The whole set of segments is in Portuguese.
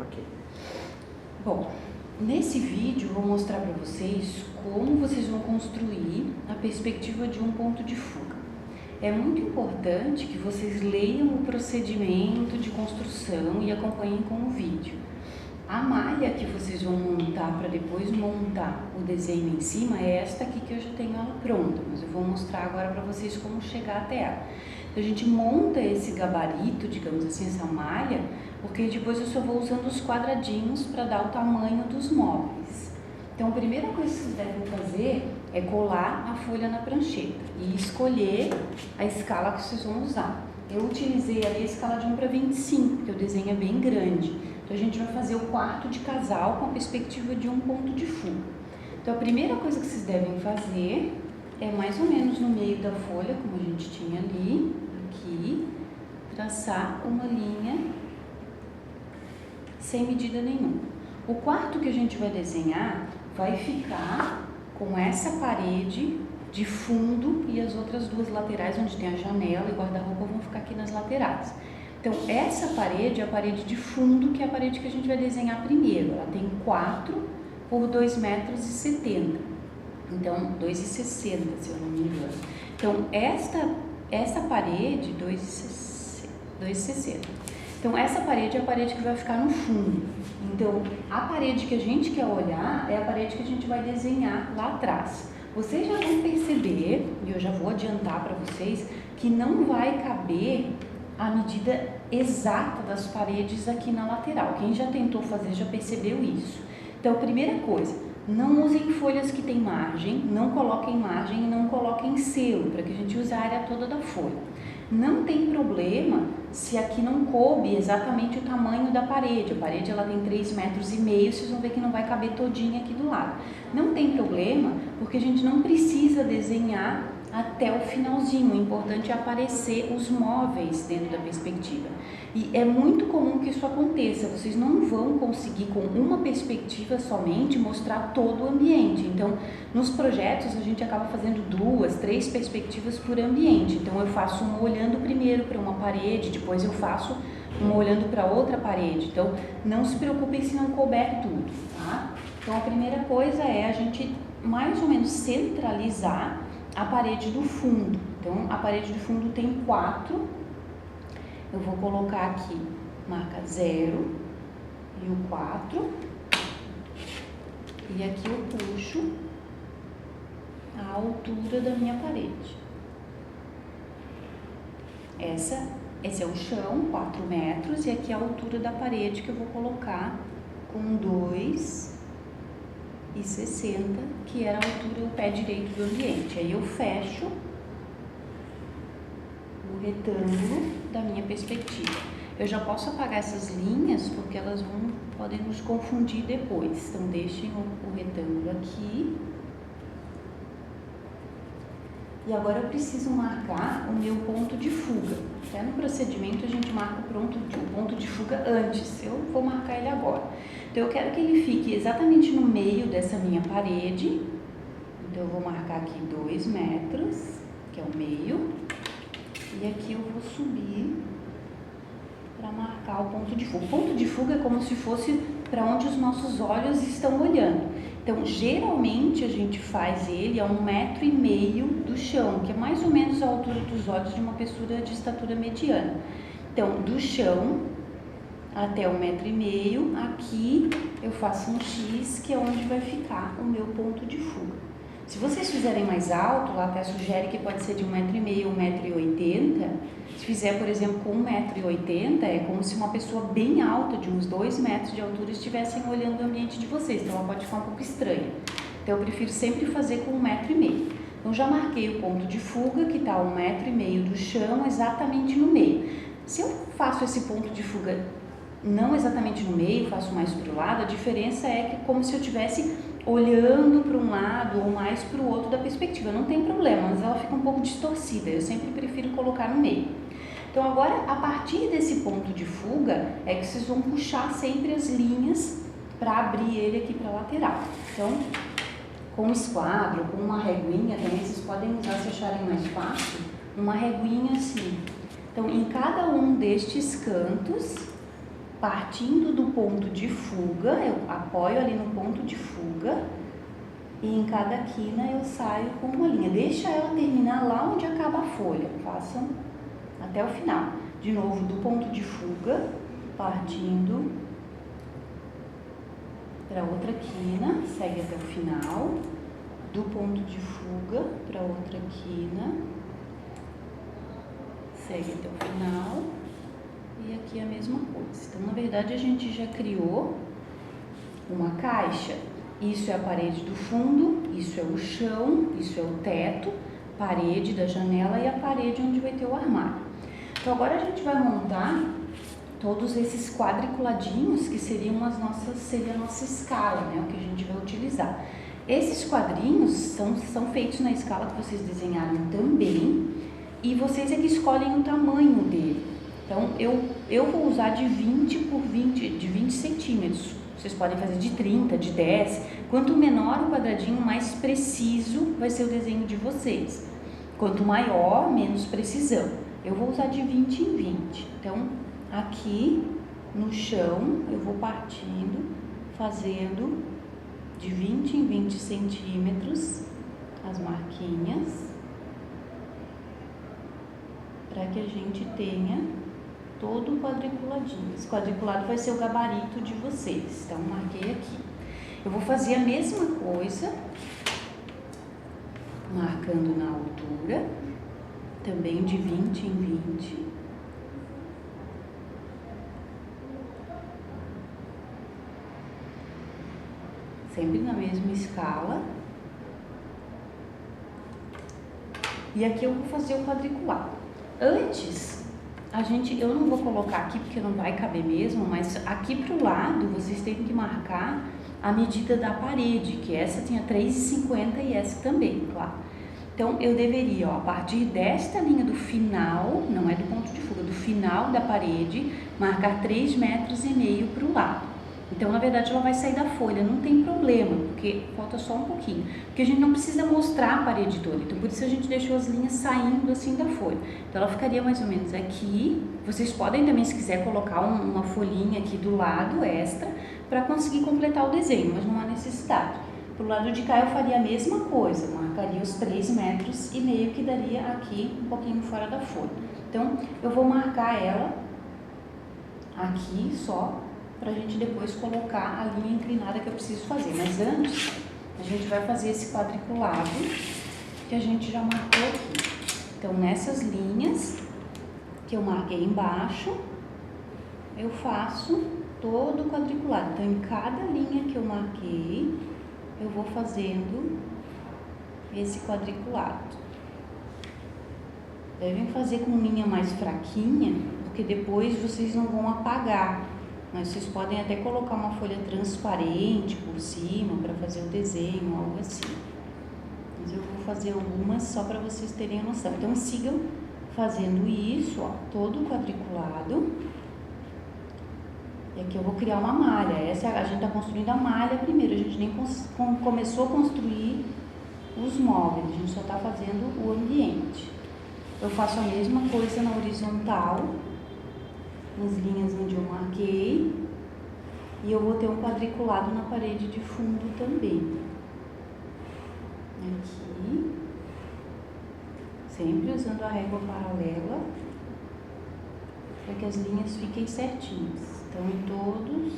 Ok. Bom, nesse vídeo eu vou mostrar para vocês como vocês vão construir a perspectiva de um ponto de fuga. É muito importante que vocês leiam o procedimento de construção e acompanhem com o vídeo. A malha que vocês vão montar para depois montar o desenho em cima é esta aqui que eu já tenho ela pronta, mas eu vou mostrar agora para vocês como chegar até ela. Então, a gente monta esse gabarito, digamos assim, essa malha, porque depois eu só vou usando os quadradinhos para dar o tamanho dos móveis. Então, a primeira coisa que vocês devem fazer é colar a folha na prancheta e escolher a escala que vocês vão usar. Eu utilizei ali a escala de 1:25, porque o desenho é bem grande. Então, a gente vai fazer o quarto de casal com a perspectiva de um ponto de fuga. Então, a primeira coisa que vocês devem fazer é mais ou menos no meio da folha, como a gente tinha ali, aqui, traçar uma linha sem medida nenhuma. O quarto que a gente vai desenhar vai ficar com essa parede de fundo e as outras duas laterais, onde tem a janela e guarda-roupa, vão ficar aqui nas laterais. Então, essa parede é a parede de fundo, que é a parede que a gente vai desenhar primeiro. Ela tem 4 por 2,70 metros. Então, 2,60, se eu não me engano. Então, esta parede, 2,60. Então, essa parede é a parede que vai ficar no fundo. Então, a parede que a gente quer olhar é a parede que a gente vai desenhar lá atrás. Vocês já vão perceber, e eu já vou adiantar para vocês, que não vai caber a medida exata das paredes aqui na lateral. Quem já tentou fazer já percebeu isso. Então, primeira coisa, não usem folhas que tem margem, não coloquem margem e não coloquem selo, para que a gente use a área toda da folha. Não tem problema se aqui não coube exatamente o tamanho da parede. A parede ela tem 3,5 metros, vocês vão ver que não vai caber todinha aqui do lado. Não tem problema, porque a gente não precisa desenhar até o finalzinho. O importante é aparecer os móveis dentro da perspectiva. E é muito comum que isso aconteça. Vocês não vão conseguir, com uma perspectiva somente, mostrar todo o ambiente. Então, nos projetos, a gente acaba fazendo 2, 3 perspectivas por ambiente. Então, eu faço uma olhando primeiro para uma parede, depois eu faço uma olhando para outra parede. Então, não se preocupem se não couber tudo, tá? Então, a primeira coisa é a gente, mais ou menos, centralizar a parede do fundo. Então, a parede do fundo tem 4. Eu vou colocar aqui, marca 0 e o 4. E aqui eu puxo a altura da minha parede. Esse é o chão, 4 metros, e aqui a altura da parede que eu vou colocar com 2,60, que era a altura do pé direito do ambiente. Aí eu fecho o retângulo da minha perspectiva. Eu já posso apagar essas linhas, porque elas podem nos confundir depois. Então, deixem o retângulo aqui. E agora eu preciso marcar o meu ponto de fuga. Até no procedimento a gente marca o ponto de fuga antes. Eu vou marcar ele agora. Então, eu quero que ele fique exatamente no meio dessa minha parede. Então, eu vou marcar aqui 2 metros, que é o meio. E aqui eu vou subir para marcar o ponto de fuga. O ponto de fuga é como se fosse para onde os nossos olhos estão olhando. Então, geralmente a gente faz ele a 1,5 metro do chão, que é mais ou menos a altura dos olhos de uma pessoa de estatura mediana. Então, do chão até 1,5 metro, aqui eu faço um X, que é onde vai ficar o meu ponto de fuga. Se vocês fizerem mais alto, lá até sugere que pode ser de 1,5 metro, 1,80 metro. Se fizer, por exemplo, com 1,80 metro, é como se uma pessoa bem alta, de uns 2 metros de altura, estivessem olhando o ambiente de vocês. Então, ela pode ficar um pouco estranha. Então, eu prefiro sempre fazer com 1,5 metro. Então, já marquei o ponto de fuga, que está a 1,5 metro do chão, exatamente no meio. Se eu faço esse ponto de fuga não exatamente no meio, faço mais para o lado, a diferença é que como se eu estivesse olhando para um lado ou mais para o outro da perspectiva. Não tem problema, mas ela fica um pouco distorcida. Eu sempre prefiro colocar no meio. Então, agora, a partir desse ponto de fuga, é que vocês vão puxar sempre as linhas para abrir ele aqui para a lateral. Então, com um esquadro, com uma reguinha também, vocês podem usar, se acharem mais fácil, uma reguinha assim. Então, em cada um destes cantos, partindo do ponto de fuga, eu apoio ali no ponto de fuga e em cada quina eu saio com uma linha. Deixa ela terminar lá onde acaba a folha, façam até o final. De novo, do ponto de fuga, partindo para outra quina, segue até o final. Do ponto de fuga para outra quina, segue até o final. E aqui a mesma coisa. Então, na verdade, a gente já criou uma caixa. Isso é a parede do fundo, isso é o chão, isso é o teto, parede da janela e a parede onde vai ter o armário. Então, agora a gente vai montar todos esses quadriculadinhos que seria a nossa escala, né? O que a gente vai utilizar. Esses quadrinhos são feitos na escala que vocês desenharam também e vocês é que escolhem o tamanho dele. Então, eu vou usar de 20 por 20, de 20 centímetros. Vocês podem fazer de 30, de 10. Quanto menor o quadradinho, mais preciso vai ser o desenho de vocês. Quanto maior, menos precisão. Eu vou usar de 20 em 20. Então, aqui no chão, eu vou partindo, fazendo de 20 em 20 centímetros as marquinhas, para que a gente tenha todo quadriculadinho. Esse quadriculado vai ser o gabarito de vocês. Então, marquei aqui. Eu vou fazer a mesma coisa, marcando na altura, também de 20 em 20. Sempre na mesma escala. E aqui eu vou fazer o quadriculado. Antes, eu não vou colocar aqui porque não vai caber mesmo, mas aqui pro lado vocês têm que marcar a medida da parede, que essa tinha 3,50 e essa também, claro. Então, eu deveria, a partir desta linha do final, não é do ponto de fuga, do final da parede, marcar 3,5 metros pro lado. Então, na verdade, ela vai sair da folha, não tem problema, porque falta só um pouquinho. Porque a gente não precisa mostrar a parede toda, então por isso a gente deixou as linhas saindo assim da folha. Então, ela ficaria mais ou menos aqui. Vocês podem também, se quiser, colocar uma folhinha aqui do lado, extra, para conseguir completar o desenho, mas não há necessidade. Pro lado de cá eu faria a mesma coisa, marcaria os 3,5 metros, que daria aqui um pouquinho fora da folha. Então, eu vou marcar ela aqui só, para a gente depois colocar a linha inclinada que eu preciso fazer. Mas antes, a gente vai fazer esse quadriculado que a gente já marcou aqui. Então, nessas linhas que eu marquei embaixo, eu faço todo o quadriculado. Então, em cada linha que eu marquei, eu vou fazendo esse quadriculado. Devem fazer com linha mais fraquinha, porque depois vocês não vão apagar. Mas vocês podem até colocar uma folha transparente por cima para fazer o desenho, algo assim. Mas eu vou fazer algumas só para vocês terem a noção. Então sigam fazendo isso, todo o quadriculado. E aqui eu vou criar uma malha. A gente está construindo a malha primeiro, a gente nem começou a construir os móveis, a gente só está fazendo o ambiente. Eu faço a mesma coisa na horizontal, nas linhas onde eu marquei, e eu vou ter um quadriculado na parede de fundo também. Aqui, sempre usando a régua paralela, para que as linhas fiquem certinhas. Então, em todos,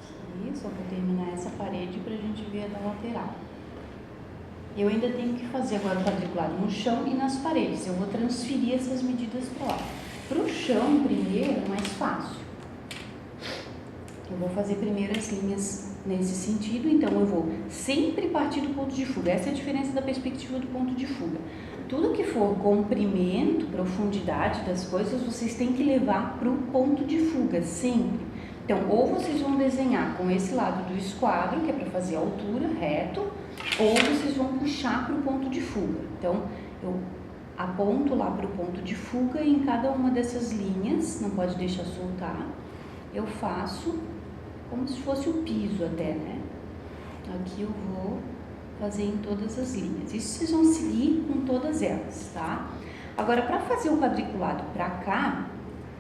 aqui, só vou terminar essa parede para a gente ver a da lateral. Eu ainda tenho que fazer agora o quadriculado no chão e nas paredes. Eu vou transferir essas medidas para lá. Para o chão, primeiro, é mais fácil. Eu vou fazer primeiro as linhas nesse sentido, então eu vou sempre partir do ponto de fuga. Essa é a diferença da perspectiva do ponto de fuga. Tudo que for comprimento, profundidade das coisas, vocês têm que levar para o ponto de fuga, sempre. Então, ou vocês vão desenhar com esse lado do esquadro, que é para fazer a altura, reto, ou vocês vão puxar para o ponto de fuga. Então, eu aponto lá para o ponto de fuga e em cada uma dessas linhas, não pode deixar soltar, eu faço como se fosse o piso até, né? Aqui eu vou fazer em todas as linhas. Isso vocês vão seguir com todas elas, tá? Agora, para fazer o quadriculado para cá,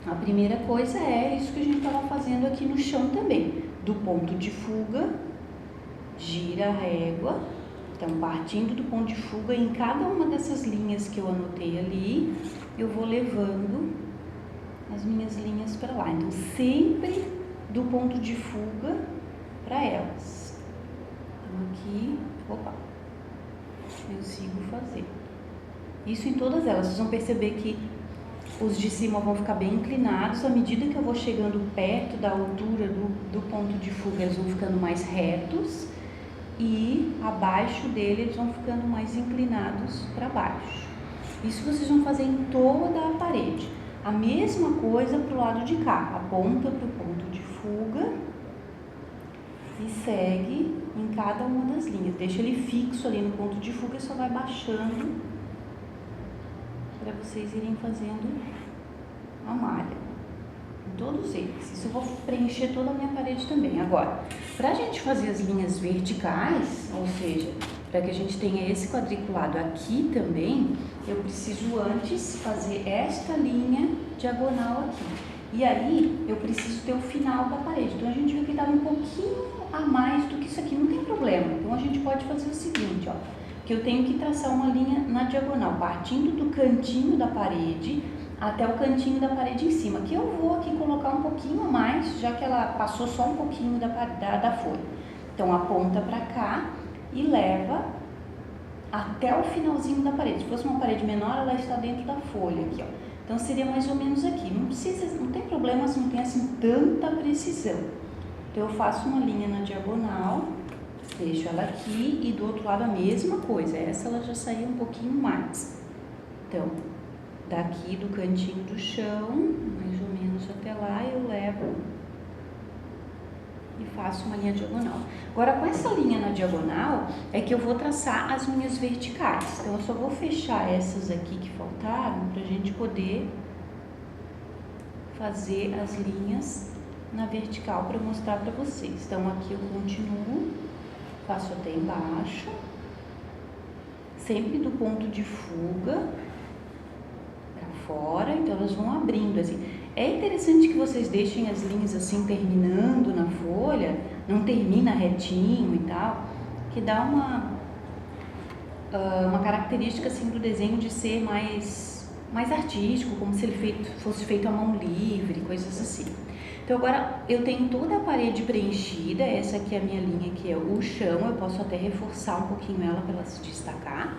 A primeira coisa é isso que a gente estava fazendo aqui no chão também. Do ponto de fuga, gira a régua. Então, partindo do ponto de fuga, em cada uma dessas linhas que eu anotei ali, eu vou levando as minhas linhas para lá. Então, sempre do ponto de fuga para elas. Então, aqui, opa, eu sigo fazendo. Isso em todas elas. Vocês vão perceber que os de cima vão ficar bem inclinados. À medida que eu vou chegando perto da altura do ponto de fuga, eles vão ficando mais retos. E abaixo dele eles vão ficando mais inclinados para baixo. Isso vocês vão fazer em toda a parede. A mesma coisa para o lado de cá. Aponta para o ponto de fuga e segue em cada uma das linhas. Deixa ele fixo ali no ponto de fuga e só vai baixando para vocês irem fazendo a malha. Todos eles. Isso eu vou preencher toda a minha parede também. Agora, para a gente fazer as linhas verticais, ou seja, para que a gente tenha esse quadriculado aqui também, eu preciso antes fazer esta linha diagonal aqui. E aí, eu preciso ter o final da parede. Então, a gente viu que estava um pouquinho a mais do que isso aqui. Não tem problema. Então, a gente pode fazer o seguinte, ó. Que eu tenho que traçar uma linha na diagonal, partindo do cantinho da parede até o cantinho da parede em cima, que eu vou aqui colocar um pouquinho a mais, já que ela passou só um pouquinho da folha. Então, aponta para cá e leva até o finalzinho da parede. Se fosse uma parede menor, ela está dentro da folha aqui, ó. Então, seria mais ou menos aqui. Não tem problema se não tem assim tanta precisão. Então, eu faço uma linha na diagonal, deixo ela aqui e do outro lado a mesma coisa. Essa ela já saiu um pouquinho mais. Então, daqui do cantinho do chão, mais ou menos até lá, eu levo e faço uma linha diagonal. Agora, com essa linha na diagonal, é que eu vou traçar as minhas verticais. Então, eu só vou fechar essas aqui que faltaram, pra gente poder fazer as linhas na vertical para mostrar para vocês. Então, aqui eu continuo, faço até embaixo, sempre do ponto de fuga fora, então elas vão abrindo assim. É interessante que vocês deixem as linhas assim terminando na folha, não termina retinho e tal, que dá uma característica assim do desenho de ser mais artístico, como se ele fosse feito à mão livre, coisas assim. Então agora eu tenho toda a parede preenchida, essa aqui é a minha linha, que é o chão, eu posso até reforçar um pouquinho ela para ela se destacar.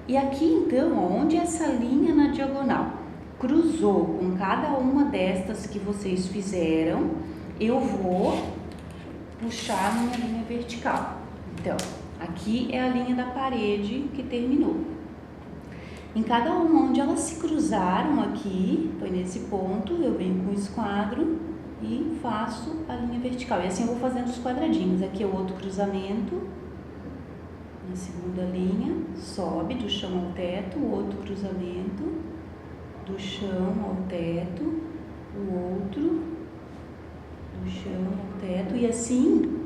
E aqui então, onde essa linha na diagonal cruzou com cada uma destas que vocês fizeram, eu vou puxar minha linha vertical. Então, aqui é a linha da parede que terminou. Em cada uma onde elas se cruzaram aqui, foi nesse ponto, eu venho com o esquadro e faço a linha vertical. E assim eu vou fazendo os quadradinhos. Aqui é o outro cruzamento. Na segunda linha, sobe do chão ao teto, o outro cruzamento, do chão ao teto, o outro, do chão ao teto, e assim